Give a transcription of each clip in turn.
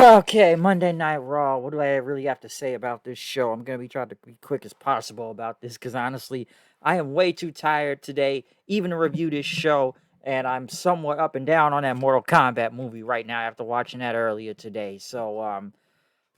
Okay, Monday Night Raw. What do I really have to say about this show? I'm gonna be trying to be quick as possible about this because honestly, I am way too tired today, even to review this show, and I'm somewhat up and down on that Mortal Kombat movie right now after watching that earlier today. So, a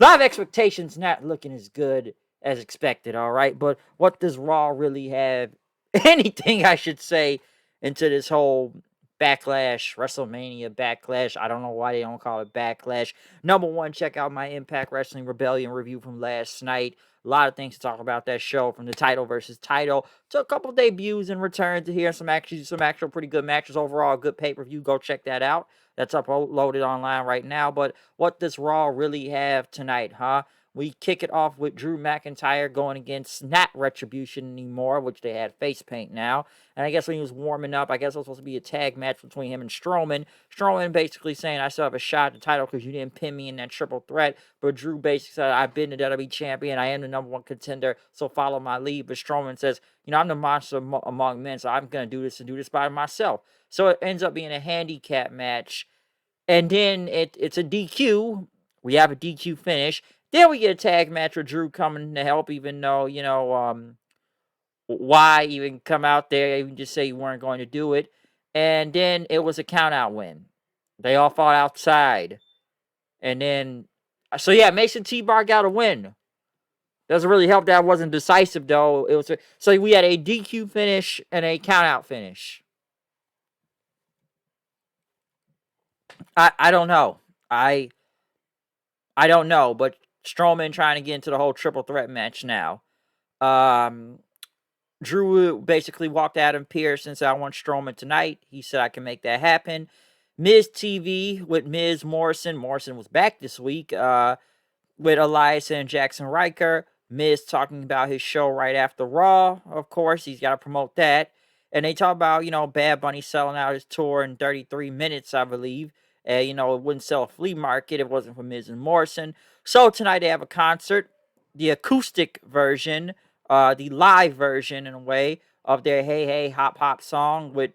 lot of expectations not looking as good as expected. All right, but what does Raw really have? Anything I should say into this whole Backlash, WrestleMania Backlash. I don't know why they don't call it Backlash. Number one, check out my Impact Wrestling Rebellion review from last night. A lot of things to talk about that show, from the title versus title to a couple debuts and returns to here. Some actual pretty good matches overall. Good pay per view. Go check that out. That's uploaded online right now. But what does Raw really have tonight, huh? We kick it off with Drew McIntyre going against not Retribution anymore, which they had face paint now. And I guess when he was warming up, I guess it was supposed to be a tag match between him and Strowman. Strowman basically saying, I still have a shot at the title because you didn't pin me in that triple threat. But Drew basically said, I've been the WWE champion. I am the number one contender, so follow my lead. But Strowman says, I'm the monster among men, so I'm going to do this and do this by myself. So it ends up being a handicap match. And then it's a DQ. We have a DQ finish. Then we get a tag match with Drew coming to help, even though, why even come out there, even just say you weren't going to do it. And then it was a countout win. They all fought outside. And then, so yeah, Mason T-Bar got a win. Doesn't really help that it wasn't decisive, though. So we had a DQ finish and a countout finish. I don't know. I don't know, but Strowman trying to get into the whole triple threat match now. Um, Drew basically walked Adam Pearce and said, I want Strowman tonight. He said, I can make that happen. Miz TV with Miz Morrison. Morrison was back this week with Elias and Jackson Riker. Miz talking about his show right after Raw. Of course, he's got to promote that. And they talk about, Bad Bunny selling out his tour in 33 minutes, I believe. It wouldn't sell a flea market if it wasn't for Miz and Morrison. So tonight they have a concert, the acoustic version, the live version in a way of their Hey Hey Hop Hop song with,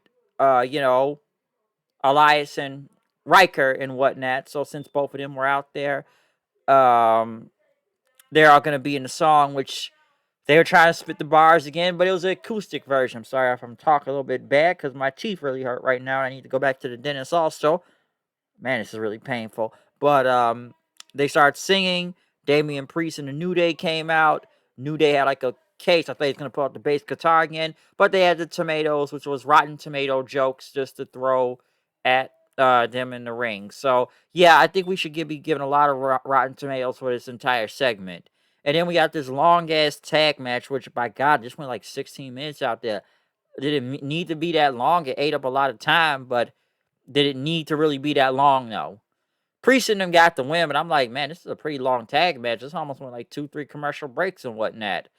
Elias and Riker and whatnot. So since both of them were out there, um, they're all going to be in the song, which they were trying to spit the bars again, but it was an acoustic version. I'm sorry if I'm talking a little bit bad because my teeth really hurt right now. I need to go back to the dentist also. Man, this is really painful. But they started singing. Damian Priest and the New Day came out. New Day had like a case. I thought he was going to pull out the bass guitar again. But they had the tomatoes, which was Rotten Tomato jokes just to throw at them in the ring. So, yeah, I think we should be given a lot of Rotten Tomatoes for this entire segment. And then we got this long-ass tag match, which, by God, just went like 16 minutes out there. Did it need to be that long? It ate up a lot of time, but did it need to really be that long? No. Priest and them got the win, but I'm like, man, this is a pretty long tag match. This almost went like 2, 3 commercial breaks and whatnot.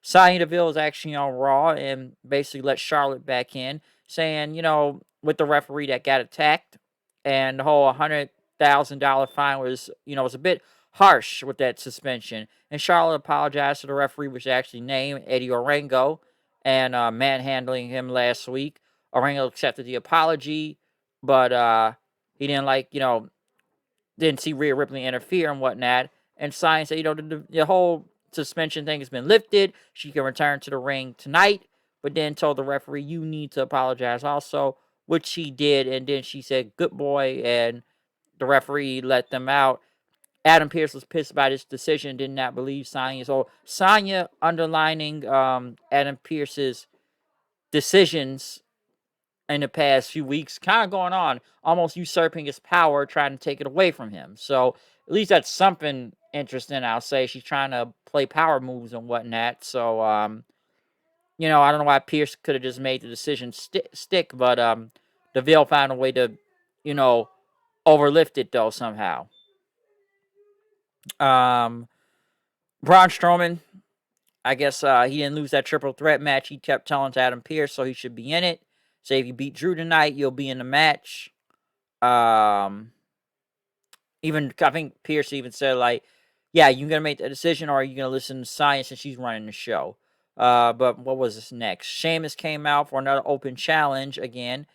Sonya Deville is actually on Raw and basically let Charlotte back in, saying, with the referee that got attacked, and the whole $100,000 fine was a bit harsh with that suspension. And Charlotte apologized to the referee, which actually named Eddie Orengo, and manhandling him last week. Orengo accepted the apology, but he didn't didn't see Rhea Ripley interfere and whatnot. And Sonya said, the whole suspension thing has been lifted. She can return to the ring tonight, but then told the referee, you need to apologize also, which she did. And then she said, good boy. And the referee let them out. Adam Pearce was pissed about his decision, did not believe Sonya. So Sonya underlining Adam Pearce's decisions in the past few weeks, kind of going on, almost usurping his power, trying to take it away from him. So at least that's something interesting, I'll say. She's trying to play power moves and whatnot. So, I don't know why Pierce could have just made the decision stick, but DeVille found a way to, you know, overlift it, though, somehow. Um, Braun Strowman, I guess he didn't lose that triple threat match. He kept telling to Adam Pearce, so he should be in it. Say if you beat Drew tonight, you'll be in the match. Um, Even I think Pierce even said like, "Yeah, you gonna make the decision, or are you gonna listen to Science and she's running the show?" But what was this next? Sheamus came out for another open challenge again.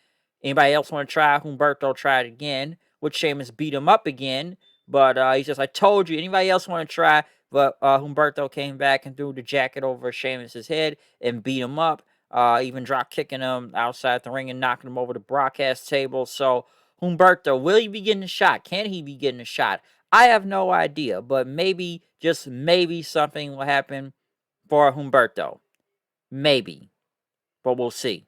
Anybody else want to try? Humberto tried again, which Sheamus beat him up again. But he says, I told you, anybody else want to try? But Humberto came back and threw the jacket over Sheamus' head and beat him up. Even drop kicking him outside the ring and knocking him over the broadcast table. So, Humberto, will he be getting a shot? Can he be getting a shot? I have no idea, but maybe, just maybe, something will happen for Humberto. Maybe, but we'll see.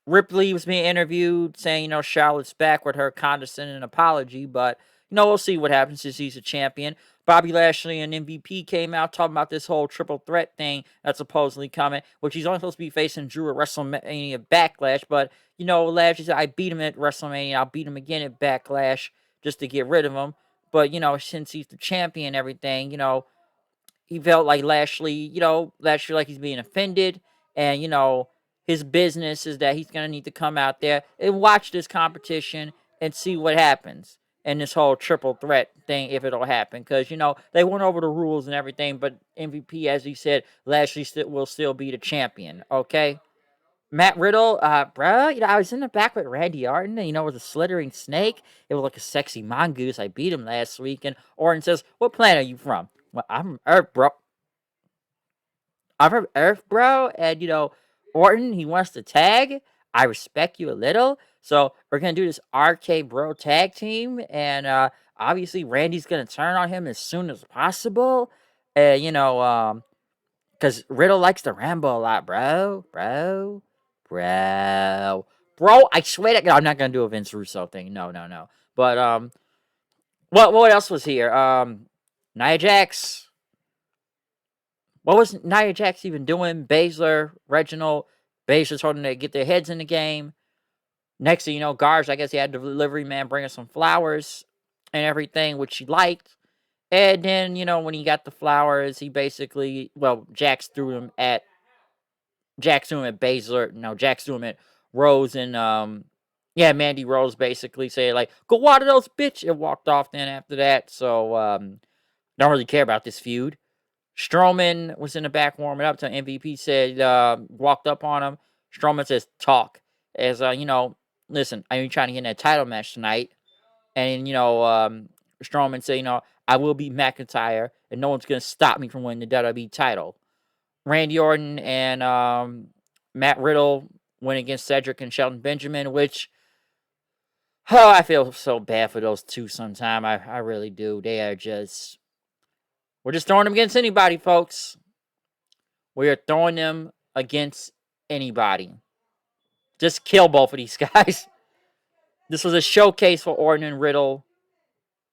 Ripley was being interviewed saying, Charlotte's back with her condescending apology, but, we'll see what happens since he's a champion. Bobby Lashley and MVP came out talking about this whole triple threat thing that's supposedly coming, which he's only supposed to be facing Drew at WrestleMania Backlash, but, Lashley said, I beat him at WrestleMania, I'll beat him again at Backlash just to get rid of him. But, since he's the champion and everything, he felt like Lashley like he's being offended, and his business is that he's gonna need to come out there and watch this competition and see what happens and this whole triple threat thing, if it'll happen, because they went over the rules and everything, but MVP, as he said, Lashley will still be the champion. Okay. Matt Riddle, bro, I was in the back with Randy Orton, and, it was a slithering snake. It was like a sexy mongoose. I beat him last week, and Orton says, what planet are you from? Well, I'm from Earth, bro. I'm from Earth, bro, and, Orton, he wants to tag. I respect you a little, so we're going to do this RKBro tag team, and, obviously Randy's going to turn on him as soon as possible, and, because Riddle likes to ramble a lot, bro. I swear to God, I'm not gonna do a Vince Russo thing. No. But what else was here? Nia Jax. What was Nia Jax even doing? Baszler, Reginald, Baszler told them to get their heads in the game. Next thing you know, Garge, I guess he had the delivery man bring her some flowers and everything, which she liked. And then, when he got the flowers, he basically, Jax threw him at Baszler. No, Jax threw him at Rose and Mandy Rose basically said like, "Go water those bitch," and walked off. Then after that, so don't really care about this feud. Strowman was in the back warming up till MVP said walked up on him. Strowman says talk as listen, I'm trying to get in that title match tonight, and Strowman said I will beat McIntyre and no one's gonna stop me from winning the WWE title. Randy Orton and Matt Riddle went against Cedric and Shelton Benjamin, which, I feel so bad for those two sometimes. I really do. They are just, we're just throwing them against anybody, folks. We are throwing them against anybody. Just kill both of these guys. This was a showcase for Orton and Riddle.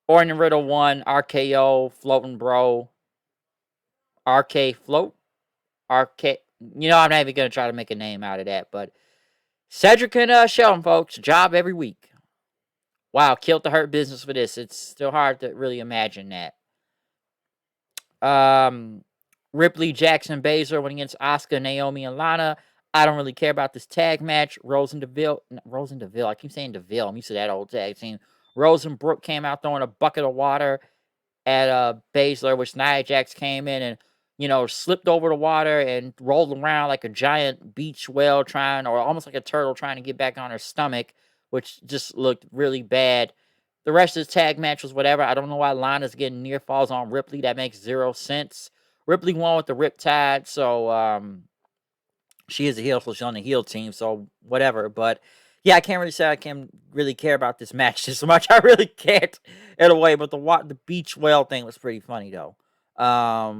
Orton and Riddle won RKO, Floating Bro, RK Float, RK. I'm not even going to try to make a name out of that, but Cedric and Shelton, folks, job every week. Wow, killed the Hurt Business for this. It's still hard to really imagine that. Ripley, Jackson, Baszler went against Asuka, Naomi, and Lana. I don't really care about this tag match. Rose and Deville. I keep saying Deville. I'm used to that old tag team. Rose and Brooke came out throwing a bucket of water at Baszler, which Nia Jax came in and slipped over the water and rolled around like a giant beach whale or almost like a turtle trying to get back on her stomach, which just looked really bad. The rest of the tag match was whatever. I don't know why Lana's getting near falls on Ripley. That makes zero sense. Ripley won with the Riptide, so she is a heel, so she's on the heel team, so whatever. But yeah, I can't really say I can really care about this match just so much. I really can't in a way, but the beach whale thing was pretty funny though. But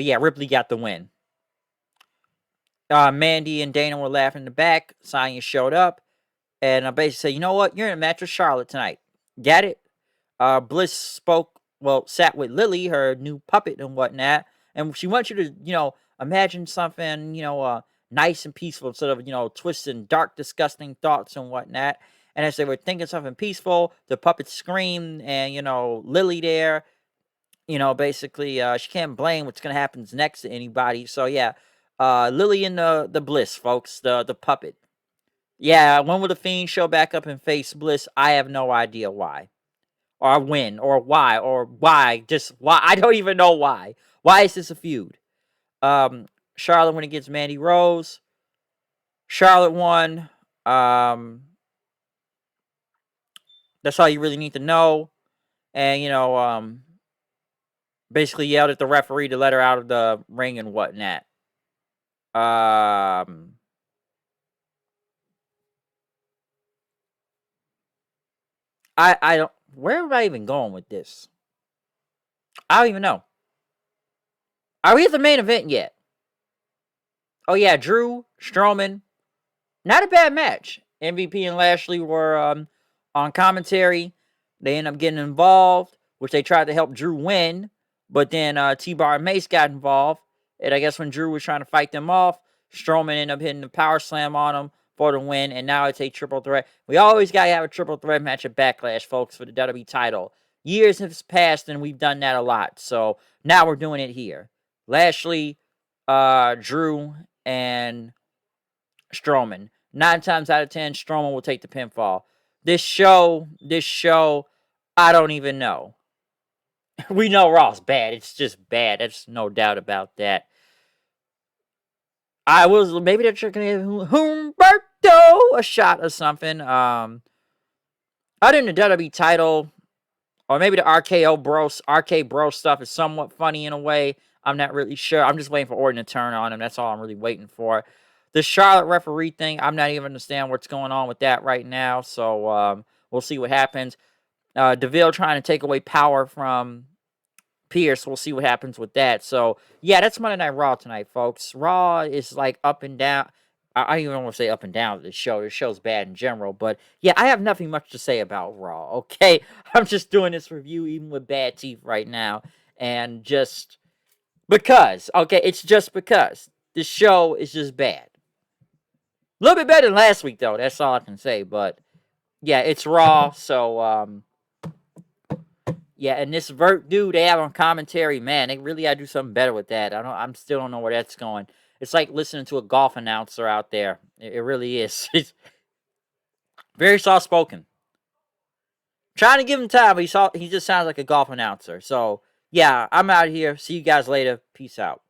yeah, Ripley got the win. Mandy and Dana were laughing in the back. Sonya showed up and basically said, "You know what? You're in a match with Charlotte tonight. Get it?" Bliss sat with Lily, her new puppet and whatnot, and she wants you to, imagine something, nice and peaceful instead of, twisting, dark, disgusting thoughts and whatnot. And as they were thinking something peaceful, the puppet screamed, and, Lily there, basically, she can't blame what's going to happen next to anybody. So, yeah, Lily and the Bliss, folks, the puppet. Yeah, when will the Fiend show back up and face Bliss? I have no idea why. Or when, or why, just why. I don't even know why. Why is this a feud? Charlotte went against Mandy Rose. Charlotte won. That's all you really need to know. And, basically yelled at the referee to let her out of the ring and whatnot. I don't. Where am I even going with this? I don't even know. Are we at the main event yet? Oh yeah, Drew Strowman. Not a bad match. MVP and Lashley were on commentary. They end up getting involved, which they tried to help Drew win, but then T-Bar and Mace got involved. And I guess when Drew was trying to fight them off, Strowman ended up hitting the power slam on him for the win, and now it's a triple threat. We always got to have a triple threat match at Backlash, folks, for the WWE title. Years have passed, and we've done that a lot. So now we're doing it here. Lashley, Drew, and Strowman. 9 times out of 10, Strowman will take the pinfall. This show, I don't even know. We know Raw's bad. It's just bad. There's no doubt about that. Maybe they're trying to give Humberto a shot or something. Other than the WWE title, or maybe the RKBro stuff is somewhat funny in a way. I'm not really sure. I'm just waiting for Orton to turn on him. That's all I'm really waiting for. The Charlotte referee thing, I'm not even understanding what's going on with that right now. So we'll see what happens. DeVille trying to take away power from Pierce. We'll see what happens with that. So yeah, that's Monday Night Raw tonight, folks. Raw is like up and down. I don't even want to say up and down the show. The show's bad in general. But yeah, I have nothing much to say about Raw, okay? I'm just doing this review even with bad teeth right now. And just because, okay? It's just because. This show is just bad. A little bit better than last week, though. That's all I can say. But yeah, it's Raw. So, yeah, and this Vert dude they have on commentary, man, they really gotta do something better with that. I'm still don't know where that's going. It's like listening to a golf announcer out there. It really is. It's very soft spoken. Trying to give him time, but he just sounds like a golf announcer. So yeah, I'm out here. See you guys later. Peace out.